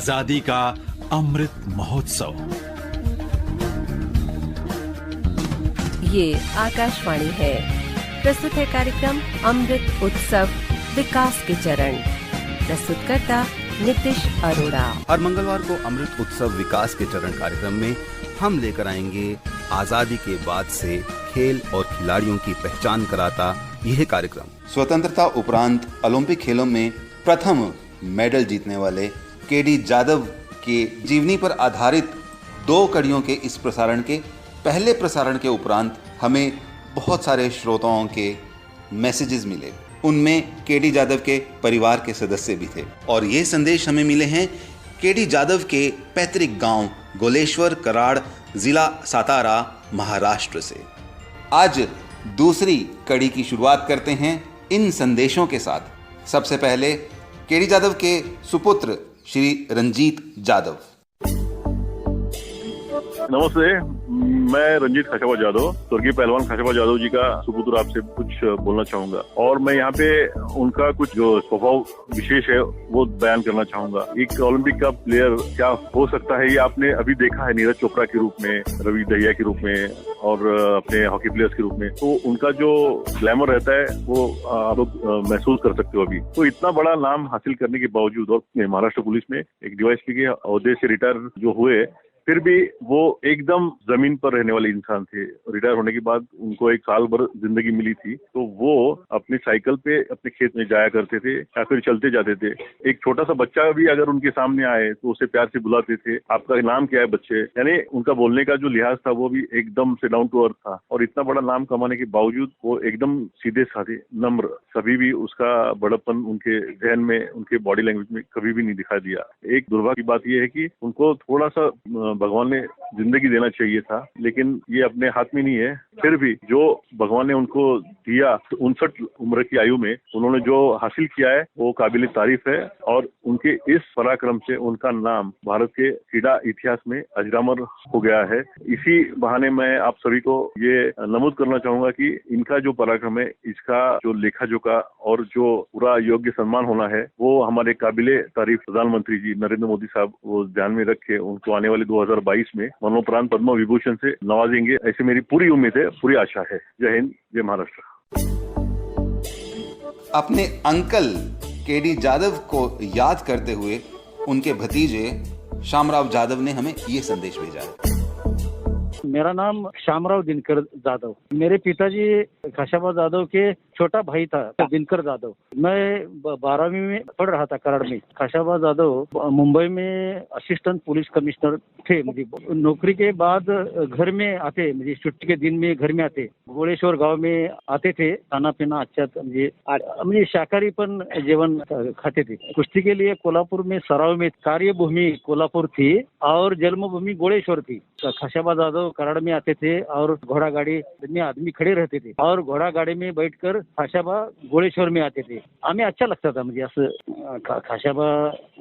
आजादी का अमृत महोत्सव। ये आकाशवाणी है। प्रस्तुत है कार्यक्रम अमृत उत्सव विकास के चरण। प्रस्तुतकर्ता नितिश अरोड़ा। हर मंगलवार को अमृत उत्सव विकास के चरण कार्यक्रम में हम लेकर आएंगे आजादी के बाद से खेल और खिलाड़ियों की पहचान कराता यह कार्यक्रम। स्वतंत्रता उपरांत ओलंपिक खेलों में प्रथम मेडल जीतने वाले केडी जाधव के जीवनी पर आधारित 2 कड़ियों के इस प्रसारण के पहले प्रसारण के उपरांत हमें बहुत सारे श्रोताओं के मैसेजेस मिले। उनमें केडी जाधव के परिवार के सदस्य भी थे और ये संदेश हमें मिले हैं केडी जाधव के पैतृक गांव गोलेश्वर कराड़, जिला सातारा, महाराष्ट्र से। आज दूसरी कड़ी की शुरुआत करते हैं इन संदेशों के साथ। सबसे पहले केडी जाधव के सुपुत्र श्री रंजीत जाधव। नमस्ते, मैं रंजीत खाशाबा जाधव, स्वर्गीय पहलवान खाशाबा जाधव जी का सुपुत्र, आपसे कुछ बोलना चाहूंगा और मैं यहाँ पे उनका कुछ जो स्वभाव विशेष है वो बयान करना चाहूंगा। एक ओलंपिक का प्लेयर क्या हो सकता है ये आपने अभी देखा है, नीरज चोपड़ा के रूप में, रवि दहिया के रूप में और अपने हॉकी प्लेयर्स के रूप में। तो उनका जो ग्लैमर रहता है वो आप लोग महसूस कर सकते हो। अभी तो इतना बड़ा नाम हासिल करने के बावजूद और महाराष्ट्र पुलिस में एक डीवाईएसपी के ओहदे से रिटायर जो हुए, फिर भी वो एकदम जमीन पर रहने वाले इंसान थे। रिटायर होने के बाद उनको 1 साल भर जिंदगी मिली थी, तो वो अपनी साइकिल पे अपने खेत में जाया करते थे या फिर चलते जाते थे। एक छोटा सा बच्चा भी अगर उनके सामने आए तो उसे प्यार से बुलाते थे, आपका नाम क्या है बच्चे। यानी उनका बोलने का जो लिहाज था वो भी एकदम से डाउन टू अर्थ था। और इतना बड़ा नाम कमाने के बावजूद वो एकदम सीधे साधे, नम्र, कभी भी उसका बड़प्पन उनके जहन में, उनके बॉडी लैंग्वेज में कभी भी नहीं दिखाई दिया। एक दुर्भाग्य की बात यह है कि उनको थोड़ा सा भगवान ने जिंदगी देना चाहिए था, लेकिन ये अपने हाथ में नहीं है। फिर भी जो भगवान ने उनको दिया, 59 उम्र की आयु में उन्होंने जो हासिल किया है वो काबिल तारीफ है और उनके इस पराक्रम से उनका नाम भारत के क्रीड़ा इतिहास में अजरामर हो गया है। इसी बहाने मैं आप सभी को ये नमूद करना चाहूंगा कि इनका जो पराक्रम है, इसका जो लेखा जोखा और जो पूरा योग्य सम्मान होना है वो हमारे काबिल तारीफ प्रधानमंत्री जी नरेंद्र मोदी साहब वो ध्यान में रख के उनको आने वाले 2022 में मरणोपरांत पद्म विभूषण से नवाजेंगे, ऐसी मेरी पूरी उम्मीद है, पूरी आशा है। जय हिंद, जय महाराष्ट्र। अपने अंकल केडी जाधव को याद करते हुए उनके भतीजे श्यामराव जाधव ने हमें ये संदेश भेजा है। मेरा नाम श्यामराव दिनकर जाधव। मेरे पिताजी खाशाबा जाधव के छोटा भाई था दिनकर जाधव। मैं 12वीं में पढ़ रहा था कराड़ में। खाशाबा जाधव मुंबई में असिस्टेंट पुलिस कमिश्नर थे। मुझे नौकरी के बाद घर में आते, मुझे छुट्टी के दिन में घर में आते, गोलेश्वर गांव में आते थे। खाना पीना अच्छा, मुझे शाकाहारी पण जेवण खाते थे। कुश्ती के लिए कोल्हापुर में सराव में कार्यभूमि कोल्हापुर थी और जन्मभूमि गोलेश्वर थी। खाशाबा जाधव कराड़ में आते थे और घोड़ा गाड़ी में आदमी खड़े रहते थे और घोड़ा गाड़ी में बैठकर खाशाबा गोलेश्वर में आते थे। हमें अच्छा लगता था। मुझे खाशाबा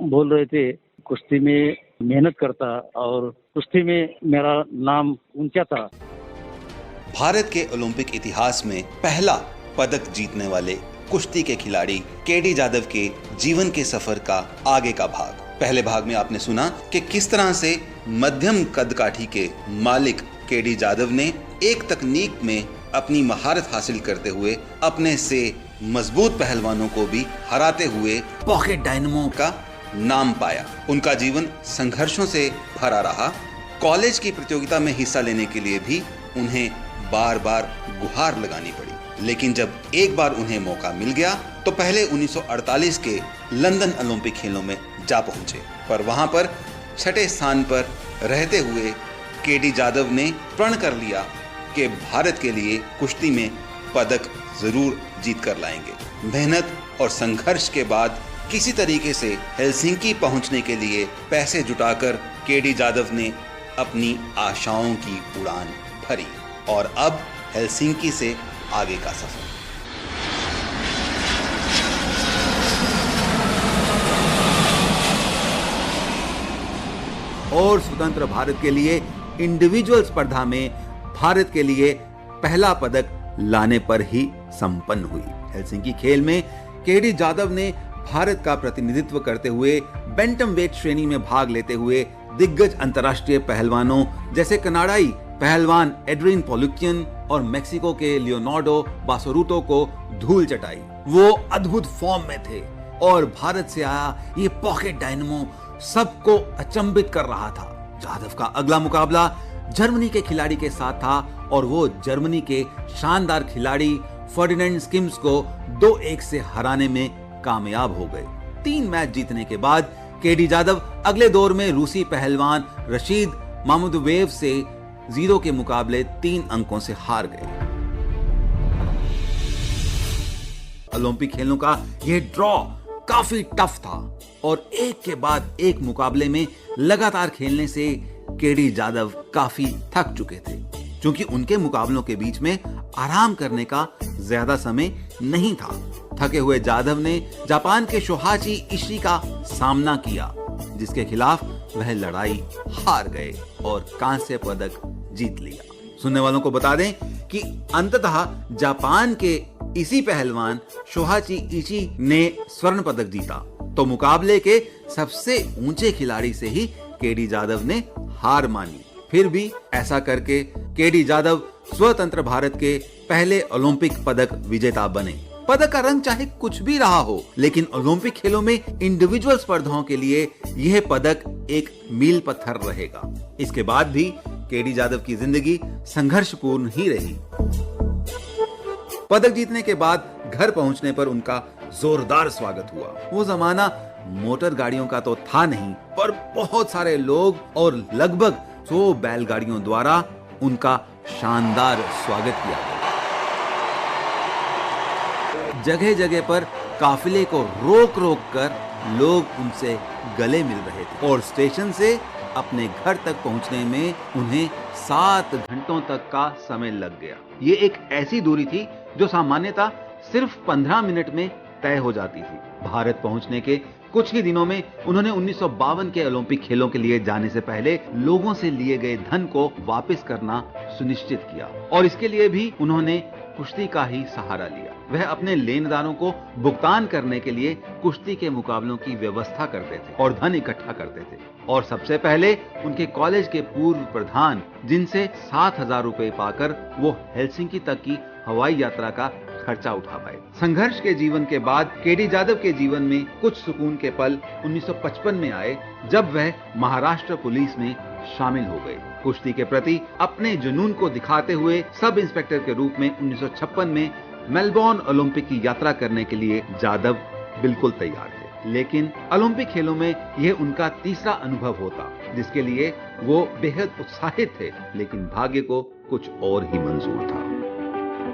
बोल रहे थे कुश्ती में मेहनत करता और कुश्ती में मेरा नाम ऊंचा था। भारत के ओलंपिक इतिहास में पहला पदक जीतने वाले कुश्ती के खिलाड़ी केडी जाधव के जीवन के सफर का आगे का भाग। पहले भाग में आपने सुना कि किस तरह से मध्यम कदकाठी के मालिक केडी जाधव ने एक तकनीक में अपनी महारत हासिल करते हुए अपने से मजबूत पहलवानों को भी हराते हुए पॉकेट डायनामो का नाम पाया। उनका जीवन संघर्षों से भरा रहा। कॉलेज की प्रतियोगिता में हिस्सा लेने के लिए भी उन्हें बार बार गुहार लगानी पड़ी, लेकिन जब एक बार उन्हें मौका मिल गया तो पहले 1948 के लंदन ओलंपिक खेलों में जा पहुंचे, पर वहां पर 6ठे स्थान पर रहते हुए केडी जाधव ने प्रण कर लिया कि भारत के लिए कुश्ती में पदक जरूर जीत कर लाएंगे। मेहनत और संघर्ष के बाद किसी तरीके से हेलसिंकी पहुंचने के लिए पैसे जुटाकर केडी जाधव ने अपनी आशाओं की उड़ान भरी और अब हेलसिंकी से आगे का सफर। और स्वतंत्र भारत के लिए इंडिविजुअल स्पर्धा में भारत के लिए पहला पदक लाने पर ही संपन्न हुई। हेलसिंकी खेल में केडी जाधव ने भारत का प्रतिनिधित्व करते हुए बैंटम वेट श्रेणी में भाग लेते हुए दिग्गज अंतर्राष्ट्रीय पहलवानों जैसे कनाडाई पहलवान एड्रिन पोलुकियन और मेक्सिको के लियोनार्डो बासोरुतो को धूल चटाई। वो अद्भुत फॉर्म में थे और भारत से आया ये पॉकेट डायनमो सबको अचंभित कर रहा था। जाधव का अगला मुकाबला जर्मनी के खिलाड़ी के साथ था और वो जर्मनी के शानदार खिलाड़ी फर्डिनेंड स्किम्स को 2-1 से हराने में कामयाब हो गए। 3 मैच जीतने के बाद केडी जाधव अगले दौर में रूसी पहलवान रशीद मामदुवेव से 0 के मुकाबले 3 अंकों से हार गए। ओलंपिक खेलों का यह ड्रॉ काफी टफ था और एक के बाद एक मुकाबले में लगातार खेलने से केडी जाधव काफी थक चुके थे, क्योंकि उनके मुकाबलों के बीच में आराम करने का ज्यादा समय नहीं था। थके हुए जाधव ने जापान के शोहाची इशी का सामना किया, जिसके खिलाफ वह लड़ाई हार गए और कांस्य पदक जीत लिया। सुनने वालों को बता दें कि अंततः जापान के इसी पहलवान शोहाची इशी ने स्वर्ण पदक जीता, तो मुकाबले के सबसे ऊंचे खिलाड़ी से ही केडी जाधव ने हार मानी। फिर भी ऐसा करके केडी जाधव स्वतंत्र भारत के पहले ओलंपिक पदक विजेता बने। पदक का रंग चाहे कुछ भी रहा हो, लेकिन ओलंपिक खेलों में इंडिविजुअल स्पर्धाओं के लिए यह पदक एक मील पत्थर रहेगा। इसके बाद भी केडी जाधव की जिंदगी संघर्षपूर्ण ही रही। पदक जीतने के बाद घर पहुंचने पर उनका जोरदार स्वागत हुआ। वो जमाना मोटर गाड़ियों का तो था नहीं, पर बहुत सारे लोग और लगभग 100 बैलगाड़ियों द्वारा उनका शानदार स्वागत किया गया। जगह जगह पर काफिले को रोक रोक कर लोग उनसे गले मिल रहे थे और स्टेशन से अपने घर तक पहुंचने में उन्हें 7 घंटों तक का समय लग गया। ये एक ऐसी दूरी थी जो सामान्यतः सिर्फ 15 मिनट में तय हो जाती थी। भारत पहुंचने के कुछ ही दिनों में उन्होंने 1952 के ओलंपिक खेलों के लिए जाने से पहले लोगों से लिए गए धन को वापस करना सुनिश्चित किया और इसके लिए भी उन्होंने कुश्ती का ही सहारा लिया। वह अपने लेनदारों को भुगतान करने के लिए कुश्ती के मुकाबलों की व्यवस्था करते थे और धन इकट्ठा करते थे। और सबसे पहले उनके कॉलेज के पूर्व प्रधान, जिनसे 7,000 रुपए पाकर वो हेलसिंकी तक की हवाई यात्रा का खर्चा उठा पाए। संघर्ष के जीवन के बाद केडी जाधव के जीवन में कुछ सुकून के पल 1955 में आए, जब वह महाराष्ट्र पुलिस में शामिल हो गए। कुश्ती के प्रति अपने जुनून को दिखाते हुए सब इंस्पेक्टर के रूप में 1956 में मेलबोर्न ओलंपिक की यात्रा करने के लिए जाधव बिल्कुल तैयार थे। लेकिन ओलंपिक खेलों में यह उनका तीसरा अनुभव होता, जिसके लिए वो बेहद उत्साहित थे, लेकिन भाग्य को कुछ और ही मंजूर था।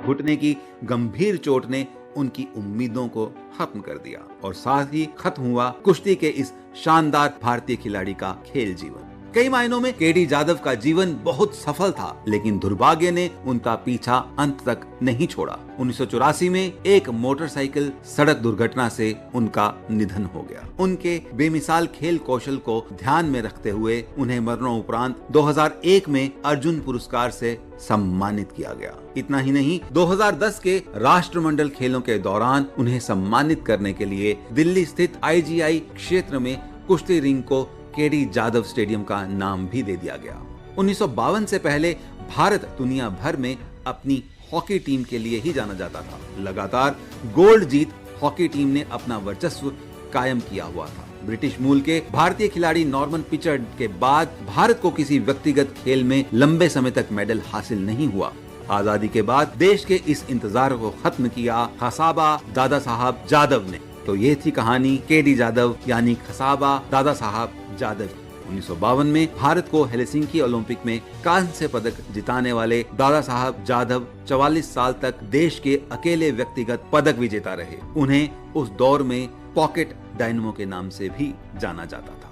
घुटने की गंभीर चोट ने उनकी उम्मीदों को खत्म कर दिया और साथ ही खत्म हुआ कुश्ती के इस शानदार भारतीय खिलाड़ी का खेल जीवन। कई मायनों में केडी जाधव का जीवन बहुत सफल था, लेकिन दुर्भाग्य ने उनका पीछा अंत तक नहीं छोड़ा। 1984 में एक मोटरसाइकिल सड़क दुर्घटना से उनका निधन हो गया। उनके बेमिसाल खेल कौशल को ध्यान में रखते हुए उन्हें मरणोपरांत 2001 में अर्जुन पुरस्कार से सम्मानित किया गया। इतना ही नहीं, 2010 के राष्ट्रमंडल खेलों के दौरान उन्हें सम्मानित करने के लिए दिल्ली स्थित IGI क्षेत्र में कुश्ती रिंग को केडी जाधव स्टेडियम का नाम भी दे दिया गया। 1952 से पहले भारत दुनिया भर में अपनी हॉकी टीम के लिए ही जाना जाता था। लगातार गोल्ड जीत हॉकी टीम ने अपना वर्चस्व कायम किया हुआ था। ब्रिटिश मूल के भारतीय खिलाड़ी नॉर्मन पिचर्ड के बाद भारत को किसी व्यक्तिगत खेल में लंबे समय तक मेडल हासिल नहीं हुआ। आजादी के बाद देश के इस इंतजार को खत्म किया खसाबा दादा साहब जाधव ने। तो ये थी कहानी केडी जाधव यानी खसाबा दादा साहब जाधव। 1952 में भारत को हेलसिंकी ओलंपिक में कांस्य पदक जिताने वाले दादा साहब जाधव 44 साल तक देश के अकेले व्यक्तिगत पदक विजेता रहे। उन्हें उस दौर में पॉकेट डायनमो के नाम से भी जाना जाता था।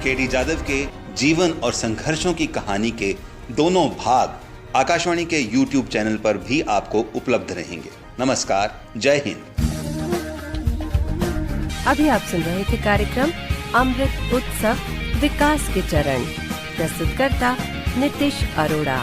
केडी जाधव के जीवन और संघर्षों की कहानी के दोनों भाग आकाशवाणी के YouTube चैनल पर भी आपको उपलब्ध रहेंगे। नमस्कार, जय हिंद। अभी आप सुन रहे थे कार्यक्रम अमृत उत्सव विकास के चरण। प्रस्तुतकर्ता नितिश अरोड़ा।